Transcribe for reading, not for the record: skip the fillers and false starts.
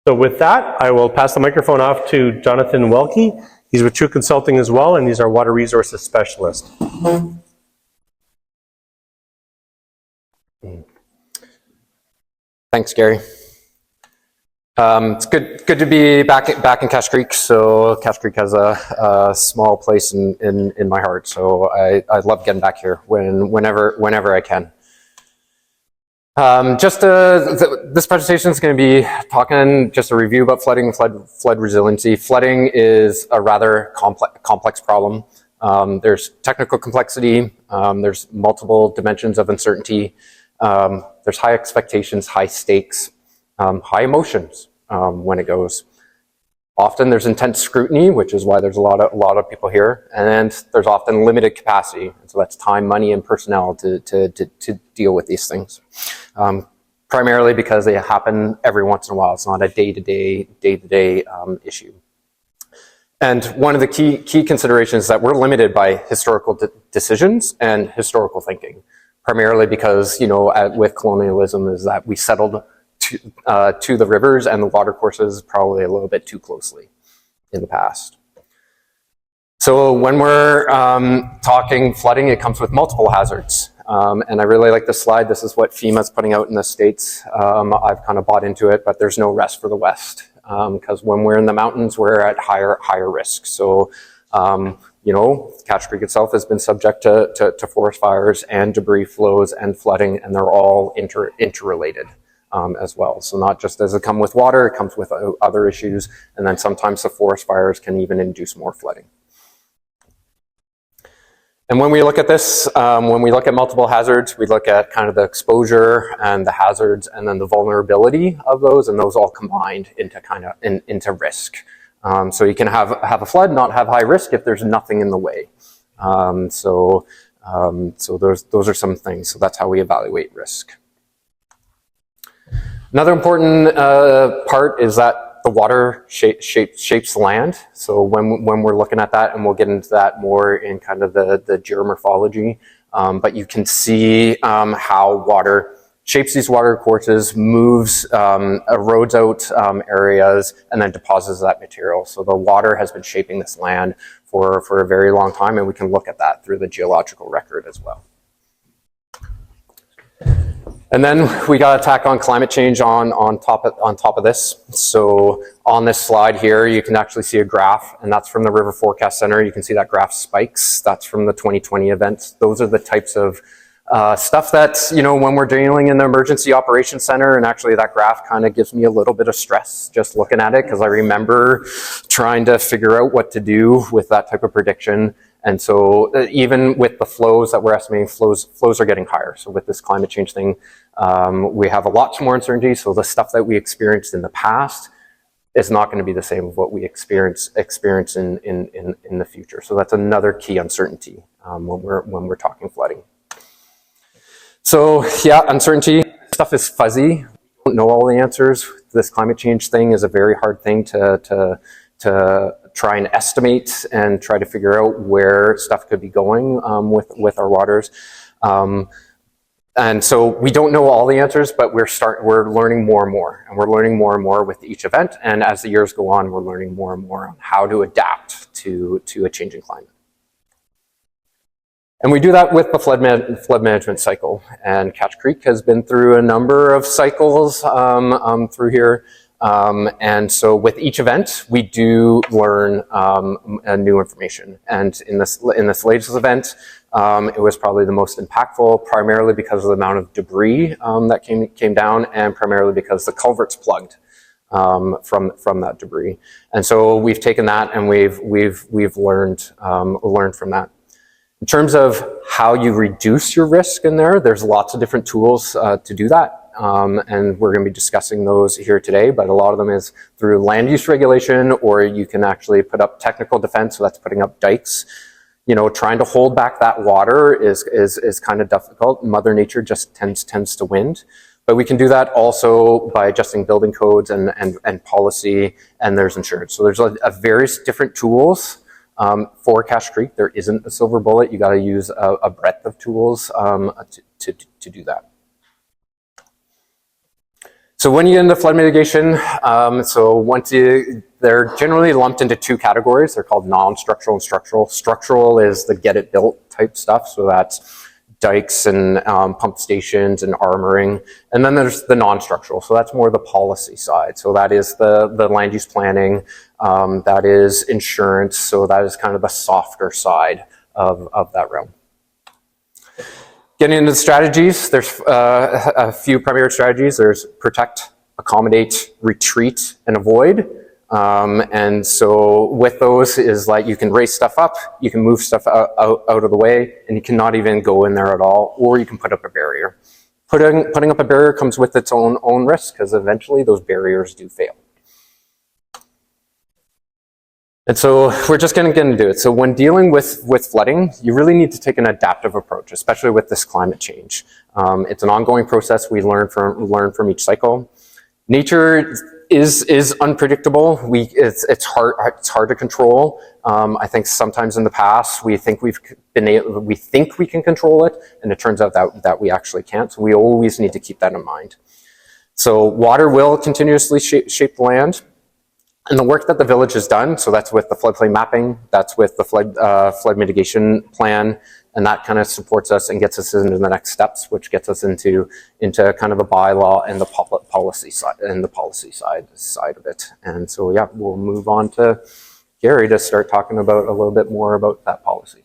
So with that, I will pass the microphone off to Jonathan Welke. He's with True Consulting as well, and he's our water resources specialist. Thanks, Gary. It's good to be back in Cache Creek. So Cache Creek has a small place in my heart. So I love getting back here whenever I can. This presentation is going to be talking just a review about flooding, flood resiliency. Flooding is a rather complex problem. There's technical complexity. There's multiple dimensions of uncertainty. There's high expectations, high stakes, high emotions when it goes. Often there's intense scrutiny, which is why there's a lot of people here, and there's often limited capacity. And so that's time, money, and personnel to deal with these things. Primarily because they happen every once in a while. It's not a day-to-day issue. And one of the key considerations is that we're limited by historical decisions and historical thinking. Primarily because, with colonialism is that we settled to the rivers and the water courses probably a little bit too closely in the past. So when we're talking flooding, it comes with multiple hazards. And I really like this slide. This is what FEMA's putting out in the States. I've kind of bought into it, but there's no rest for the West. Because when we're in the mountains, we're at higher risk. So, Cache Creek itself has been subject to forest fires and debris flows and flooding, and they're all interrelated as well. So not just does it come with water, it comes with other issues, and then sometimes the forest fires can even induce more flooding. And when we look at this, when we look at multiple hazards, we look at kind of the exposure and the hazards and then the vulnerability of those, and those all combined into risk. So you can have a flood, not have high risk if there's nothing in the way. So those are some things. So that's how we evaluate risk. Another important part is that the water shapes the land. So when we're looking at that, and we'll get into that more in kind of the geomorphology, but you can see how water shapes these water courses, moves, erodes out areas, and then deposits that material. So the water has been shaping this land for a very long time, and we can look at that through the geological record as well. And then we got to tack on climate change on top of this. So on this slide here, you can actually see a graph, and that's from the River Forecast Center. You can see that graph spikes. That's from the 2020 events. Those are the types of stuff that, when we're dealing in the Emergency Operations Center, and actually that graph kind of gives me a little bit of stress just looking at it, because I remember trying to figure out what to do with that type of prediction. And so even with the flows that we're estimating, flows are getting higher. So with this climate change thing, we have a lot more uncertainty. So the stuff that we experienced in the past is not going to be the same as what we experience in the future. So that's another key uncertainty when we're talking flooding. So yeah, uncertainty stuff is fuzzy. We don't know all the answers. This climate change thing is a very hard thing to try and estimate and try to figure out where stuff could be going with our waters. And so we don't know all the answers, but we're learning more and more, and we're learning more and more with each event. And as the years go on, we're learning more and more on how to adapt to a changing climate. And we do that with the flood management cycle. And Cache Creek has been through a number of cycles through here. And so with each event, we do learn new information. And in this latest event, it was probably the most impactful, primarily because of the amount of debris that came down, and primarily because the culverts plugged from that debris. And so we've taken that, and we've learned from that. In terms of how you reduce your risk in there's lots of different tools to do that. And we're going to be discussing those here today, but a lot of them is through land use regulation, or you can actually put up technical defense, so that's putting up dikes. Trying to hold back that water is kind of difficult. Mother Nature just tends to win. But we can do that also by adjusting building codes and policy, and there's insurance. So there's a various different tools for Cache Creek. There isn't a silver bullet. You got to use a breadth of tools to do that. So when you get into flood mitigation, they're generally lumped into two categories. They're called non-structural and structural. Structural is the get it built type stuff. So that's dikes and pump stations and armoring. And then there's the non-structural. So that's more the policy side. So that is the land use planning. That is insurance. So that is kind of the softer side of that realm. Getting into the strategies, there's a few primary strategies. There's protect, accommodate, retreat, and avoid. And so with those is like you can raise stuff up, you can move stuff out of the way, and you cannot even go in there at all, or you can put up a barrier. Putting up a barrier comes with its own risk, because eventually those barriers do fail. And so we're just going to get into it. So when dealing with flooding, you really need to take an adaptive approach, especially with this climate change. It's an ongoing process. We learn from each cycle. Nature is unpredictable. It's hard to control. I think sometimes in the past we think we can control it, and it turns out that we actually can't. So we always need to keep that in mind. So water will continuously shape the land. And the work that the village has done, so that's with the floodplain mapping, that's with the flood mitigation plan, and that kind of supports us and gets us into the next steps, which gets us into kind of a bylaw and the policy side side of it. And so yeah, we'll move on to Gary to start talking about a little bit more about that policy.